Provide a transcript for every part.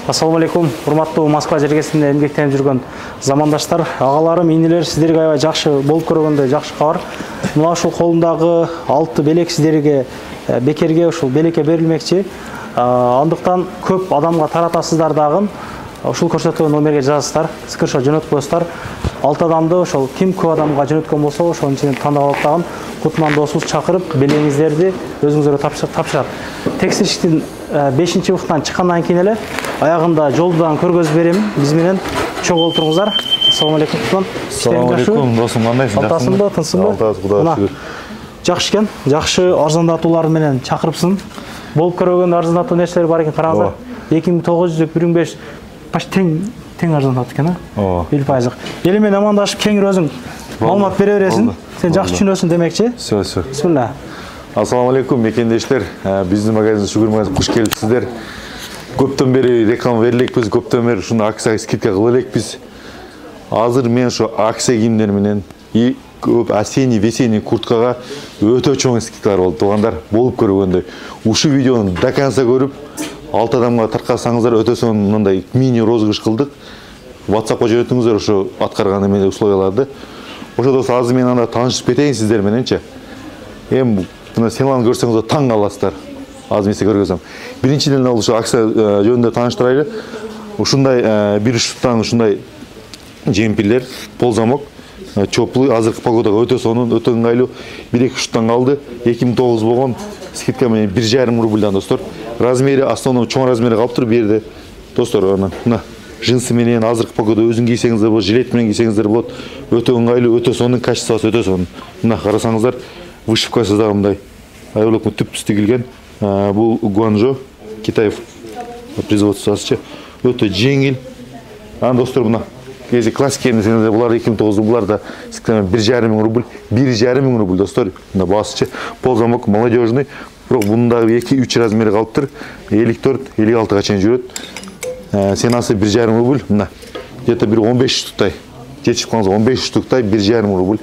Ассаламу алейкум, урматтуу Москва жергесинде эмгектенип жүргөн замандаштар, агаларым, инилер, сиздерге аябай жакшы болуп көргөндө жакшы кабар. Мына ушул колумдагы 6 белек сиздерге бекерге ушул белекке берилмекчи. Андыктан көп адамга таратасыздар дагы. Ушул көрсөтүүнү номерге жазасыздар, скриншот жөнөтүп коесуздар. 6 адамды ошол ким көп адамга жөнөткөн болсо, ошонун ичинен тандап алып дагы кутман досубуз чакырып, белегиңиздерди өзүңүзгө тапшырат. Текшеріштің 5-ші уктан чыккандан кийин эле аягында жолдан көргөзүп берем. Биз менен чогуу олтуруңуздар. Ассаламу алейкум кутман. Ассаламу алейкум досум, кандайсың? Алтасыңбы, тынсыңбы? Алтас, Кудайга шүгүр. Жакшы экен. Жакшы арзандатуулар менен чакырыпсың. Болуп көргөн арзандатуу нерселер бар экен, караңыздар. 2900, 1500 почти тең арзандатуу экен, а? 1%. Эл менен амандашып кеңири өзүң маалымат бере бересиң. Сен жакшы түшүнөсүң демекчи? Сөз. Бисмилла. Ассаламу алейкум мекендештер. Биздин магазин шүгүр магазин куш келипсиздер. Көптөн бери реклама берилекпиз, көптөн бери ушундай акция скидка кыла элекпиз. Азыр мен ошо акция кийимдер менен и көп осенний, весенний курткага өтө чоң скидкалар болду. Туугандар, болуп көргөндөй. Ушул видеону до конца көрүп, 6 адамга таркасаңыздар өтө сонун мындай мини розыгрыш кылдык. WhatsAppка жөнөтүңүздөр ошо аткарган эме условияларды. Ошо достор, азыр мен анда таанышып кетейин сиздер мененчи. Эми мына силаны көрсөңүздөр таң каласыздар. Азыр мен сизге көргөзөм. Биринчиден ошо акция жөнүндө тааныштырайлы. Ушундай бир штуктан ушундай жемпирлер, ползамок, чоплый, азыркы погодага өтө сонун, өтө ыңгайлуу. 1-2 штуктан калды. 2009 болгон скидка менен 1,5 рубльдан достор. Размери основном чоң размери калыптыр бу жерде. Достор, мына джинсы менен азыркы погода өзүң кийсеңиздер болот, жилет менен кийсеңиздер болот. Өтө ыңгайлуу, өтө сонун, качествосы өтө сонун. Мына карасаңыздар, вышивкасы да мындай. Аябай түп-түз тигилген. Бул Гуанчжоу, Китай производствосу. Өтө жеңил. Достор, мына кези классик эмесеңиздер, булар 2009, булар да 1,5 рубль, 1,5 рубль достор. Мына басычы. Ползамок молодежный. Бирок бундагы 2-3 размери калыптыр. 54-56 чейин жүрөт. Ценасы 1,5 рубль. Мына где-то бир 15 штуктай. Жетишип калганыңызга 15 штуктай 1,5 рубль.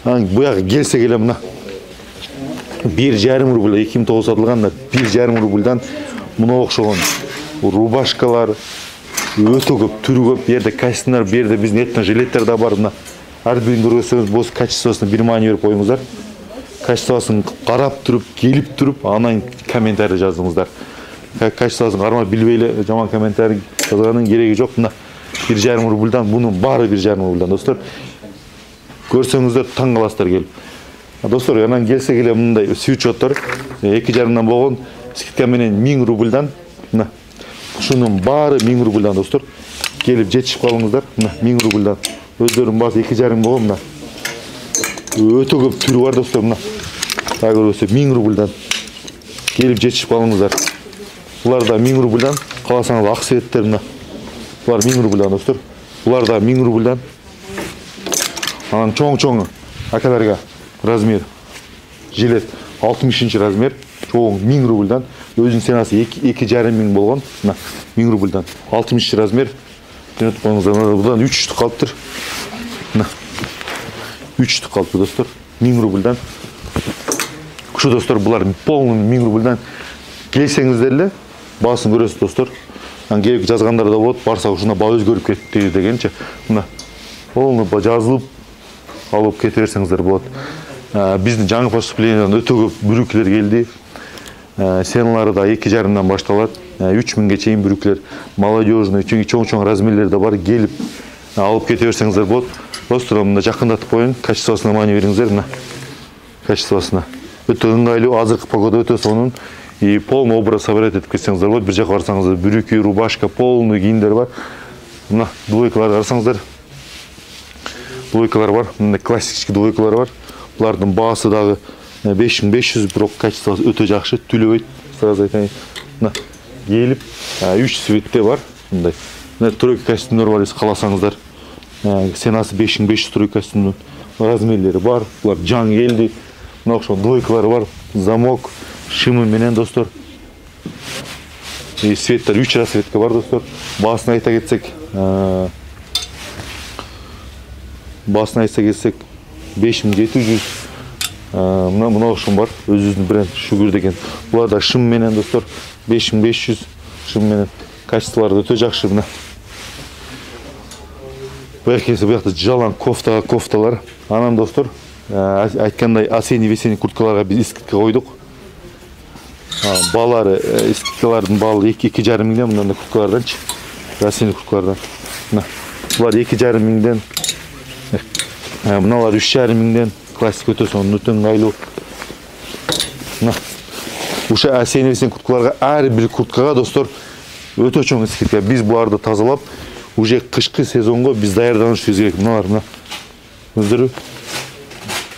Буяга келсе келе мына 1,5 рубль 2009 сатылганда 1,5 рубльдан мына окшогон рубашкалар өтө көп, түрү көп. Бу жерде костюмдар, бу жерде биздин этно жилеттер да бар. Мына ар бирин көрсөңүз болсо качествосуна бир маани берип коюңуздар. Качествосын карап туруп, келип туруп, анан комментарий жазыңыздар. Качествосын кармай билбей эле жаман комментарий жазганын кереги жок. Мына 1,5 рубльдан, бунун баары 1,5 рубльдан достор. Көрсөңүздөр таң каласыздар келип. Достор, анан келсе келе мындай свитшоттор 2,5 болгон скидка менен 1000 рубльдан. Мына ушунун баары 1000 рубльдан достор. Келип жетишип калыңыздар. Мына 1000 рубльдан. Өздөрүнүн баасы 2,5 болгон мына. Өтө көп түрү бар достор, мына. Та көрөсө 1000 рубльдан. Келип жетишип калыңыздар. Булар да 1000 рубльдан. Каласаңыз ак светтер мына. Булар 1000 рубльдан достор. Булар да 1000 рубльдан. Анан чоң-чоң акаларга размер жилет 60 размер, чоң 1000 рубльдан. Өзүнүн ценасы 2,5 миң болгон. Мына 1000 рубльдан 60 размер. Жөнөтүп коюңуздар. Будан 3 штук калыптыр. Мына 3 штук калыптыр достор. 1000 рубльдан. Ушу достор, булар полный 1000 рубльдан. Келсеңиздер эле баасын көрөсүз достор. Анан келип жазгандар да болот. Барса ушуна баа өзгөрүп кетти дегенчи. Мына полный жазылып алып кете берсеңиздер болот. Биздин жаңы поступлениядон өтө көп бүрүклөр келди. Ценалары да 2,5 башталат. 3000ге чейин бүрүклөр, молодежный, чоң-чоң размерлер да бар. Келип алып кете берсеңиздер болот. Достор, мына жакындатып коюн, качествосуна маани бериңиздер. Мына качествосуна өтө ыңгайлуу, азыркы погода өтө сонун. И полный образ собрать этип кетсеңиздер болот. Бир жака барсаңыздар, бүрүкү, рубашка, полный кийимдер бар. Мына двойкаларды карасаңыздар. Двойкалар бар. Мына классический двойкалар бар. Булардын баасы дагы 5500, бирок качествосы өтө жакшы, түлөбөйт. Сразу айтайын. Мына келип 3 цветте бар. Мындай. Мына тройка костюмдар бар, каласаңыздар. Ценасы 5500 тройка костюмдун размерлери бар. Булар жаңы келди. Мына окшогон двойкалар бар. Замок, шимы менен достор. И светтер 3 расцветка бар достор. Баасын айта кетсек, 5700. Мына окшон бар. Өзүбүздүн бренд шүгүр деген. Булар да шым менен достор. 5500 шым менен. качестволары өтө жакшы. Мына бакесі бұяқты жалаң кофталар. Анан достор, айткандай осенний весенний курткаларға біз искітке қойдық. Балары, искіткалардың балы 2,5 мыңден, мынандай курткалардан, осенний курткалардан. Бұлар 2,5 мыңден, мыналар 3,5 мыңден, классик өте соның өтен айлы. Уша осенний весенний курткаларға, әр бір курткаға достор өте чоң искітке. Біз бұларды тазалап, уже қышқы сезонға біз даярданышыбыз керек. Мыналар, өздері.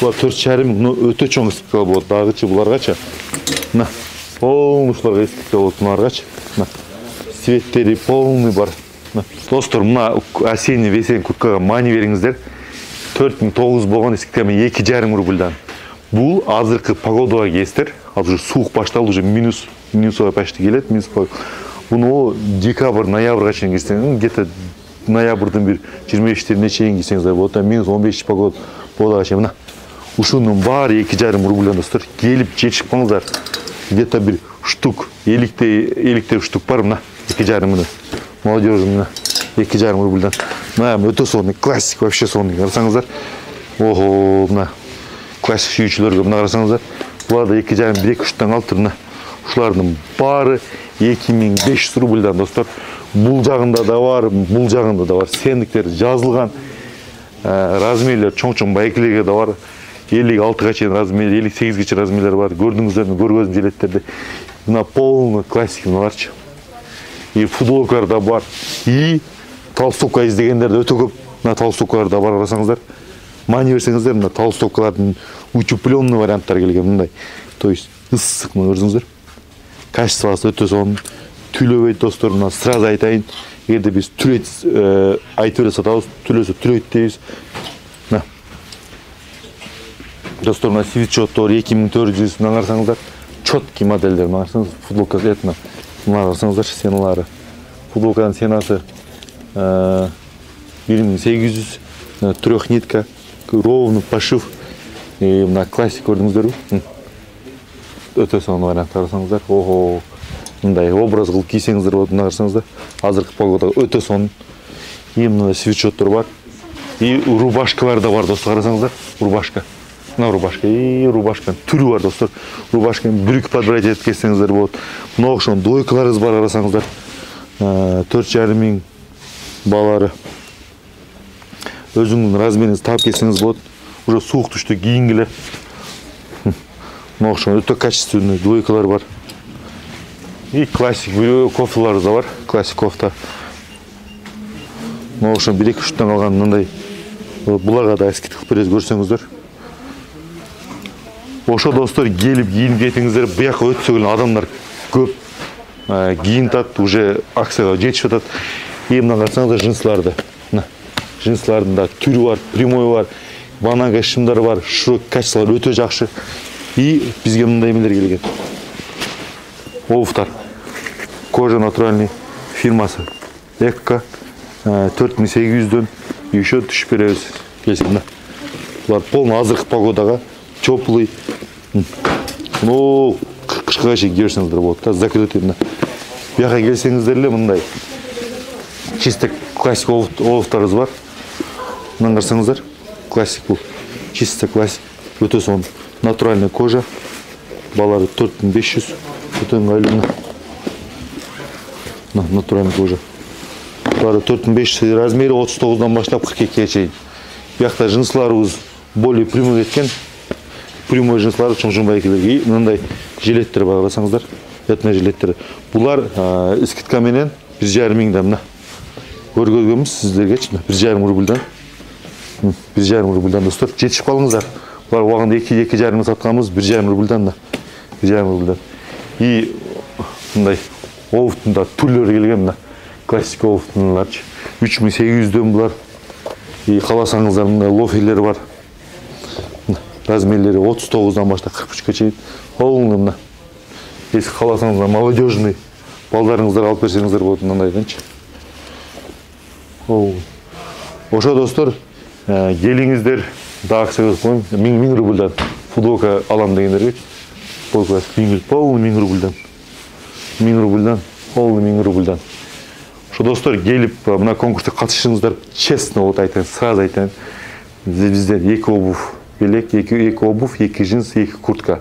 Бұлар 4,5 мың, өте чоң искітке болады. Дағычы бұларғача. Полный ушыларға искітке болады бұларғача. Светтері полный бар. Достор, мына осенний весенний курткаға мани беріңіздер. 4,900 болған искіткеме 2,5 рубльдан. Бұл азырқы погодаға кестер. Уже суық башталды, уже минусға почти келеді. Бұны декабрь, ноябрға чейін кестен, где-то ноябрдың бір 25-теріне чейін кестеңіздер болады. Минус 15 погода бодаға чейін. Ушының бары 2,5 рубльдан достар. Келіп жетішіп қаңыздар. Где-то бір штук, еліктер штук бар. 2,5 мыңды. Молодежі 2,5 рубльдан. Өте сонный, классик вообще сонный. Қарасаңыздар. Ого, классик сүйіншілерге қарасаңыздар. Бұларда 2,5-3-тен алтырына. Ушылардың бары 2500 рубльдан достар. Бұл жағында да бар, бұл жағында да бар. Сендіктер жазылған. Размерлер чоң-чоң байкілерге да бар. 56-ға чейін размер, 58-ге чейін размерлер бар. Көрдіңіздерді, көргөзім желеттерді. Мына полный классик мыналарчы. И футболкалар да бар. И толстовка издегендер өте көп. Мына толстовкалар да бар, қарасаңыздар. Мани берсеңіздер, мына толстовкалардың утепленный варианттар келген мындай. То есть ыстық, мына көрдіңіздер. Качествосы өте соның. Түлөбейді достар, мына сразу айтайын. Егерде біз түлет айтып өре сатауыз, түлөсі түлет дейіз. Достар, мына свитшоттар 2400, мына қарсаңыздар. Чоткий модельдер, мына қарсаңыз, футболка етіна. Мына қарсаңыздар, сеналары. Футболканың сенасы 1800, трехнитка, ровный пошив. Мына классик көрдіңіздер. Өте соның вариант қарсаңыздар. Ого, мындай образ қылып кисеңіздер болады, мына қарсаңыздар. Азырқы погодаға өте соның. Мына свитшоттар бар. И рубашкалар да бар, достар, қарасаңыздар. Рубашка. Мына рубашка. И рубашканың түрі бар, достар. Рубашканың брюк подбирать етіп кестеңіздер болады. Мына оқшан дойкаларыз бар, қарасаңыздар. 4,5 мың балары. Өзіңнің размеріңіз тап кестеңіз болады. Уже суық түшті киінгілер. Мына оқшан өте качественный дойкалар бар. И классик кофталар да бар. Классик кофта. Мына оқшан 1-2-3-тен қалған мындай. Бұларға да әскет қылып берез көрсеңіздер. Ошо достар келіп киініп кетіңіздер. Бұяққа өтсе келген адамдар көп. Киінтат, уже акцияға жетішіп атат. Мына қарсаңыздар жинсларды. Жинслардың да түрі бар, прямой бар, бананга шымдары бар, широк качестволар өте жақшы. И бізге мындай емелер келген. Оуфтар. Кожа натуральный фирмасы. Экка 4800-ден еще түшіп береміз. Келсін. Бұлар полный азырқы погодаға, теплый. Қышқыға шейін керсеңіздер болады. Закрыт етімді. Бұяққа келсеңіздерле мындай. Чисто классик оуфтарыз бар. Мына қарсаңыздар. Классик бұл. Чисто классик. Өте сон. Натуральная кожа. Балары 4500. Өте ыңғайлы. Натуральная кожа. Балары 4500 размері 39-дан башлап 42-ге чейін. Бұяқта жынсларымыз более прямой еткен. Прямой жынслары чоң-чоң байкелерге. Мынандай жилеттер бар, қарасаңыздар. Этно жилеттер. Бұлар искіткаменен 1,5 мыңдан мына. Көргөзгенбіз сіздерге 1,5 рубльдан. 1,5 рубльдан достар. Жетішіп қалыңыздар. Бұлар оғанда 2,5 мың сатқанымыз 1,5 рубльдан да. 1,5 рубльдан. И мындай оуфтында түрлері келген мына. Классик оуфтындылар. 3800-ден бұлар. И қаласаңыздар мындай лофилер бар. Размерлері 39-дан башта 43-ге чейін. Олыңды мына. Если қаласаңыздар молодежный балдарыңыздар алып берсеңіздер болады мынандайданшы. Ошо достар, келіңіздер, да ақша көз қойым, 1000 рубльдан футболка алам дегендерге. Полный 1000 рубльдан. 1000 рубльдан, полный 1000 рубльдан. Ошо достор келип мына конкурска катышыңыздар, честно вот айтайын, сразу айтайын. Бизде 2 обувь белек, 2 обувь, 2 джинс, 2 куртка.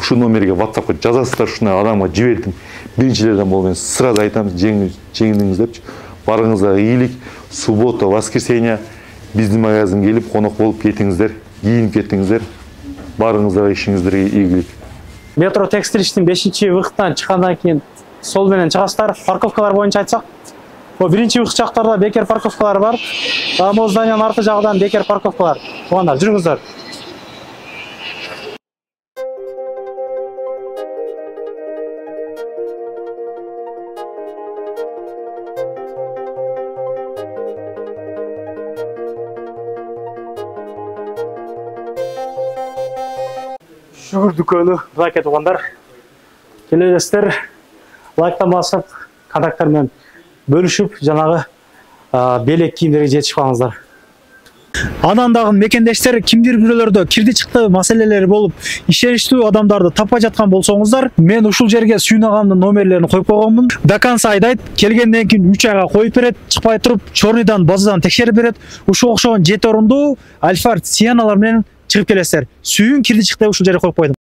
Шу номерге WhatsAppка жазасыздар, шуна адамга жибердим. Биринчилерден болуп, мен сразу айтам, жеңдиңиз депчи. Барыңызга ийгилик. Суббота, воскресенье биздин магазинге келип конок болуп кетиңиздер, кийинип кетиңиздер. Барыңызга ишиңиздерге ийгилик. Метро текстилиштин 5-выхыттан чыккандан кийин сол менен чыгасыздар. Парковкалар боюнча айтсак, биринчи выхыт жактарда бекер парковкалар бар. Могул зданиянын арты жагынан бекер парковкалар. Туугандар, жүрүңүздөр. Шүгүр дүкөнү, мынакей туугандар. Келесиздер, лайктан басып, контакттар менен бөлүшүп, жанагы белек кийимдерге жетишип калыңыздар. Анан дагы мекендештер, кимдир бирөөлөрдө кирди чыкты маселелери болуп, ишеничтүү адамдарды таппай жаткан болсоңуздар, мен ушул жерге Сүйүн агамдын номерлерин коюп койгонмун. До конца айдайт, келгенден кийин 3 айга коюп берет, чыкпай туруп, чорныйдан, базадан текшерип берет. Ушул окшогон 7 орундуу Альфард Сианалар менен чыгып келесиздер. Сүйүн кирди чыкты ушул жерге коюп койдум.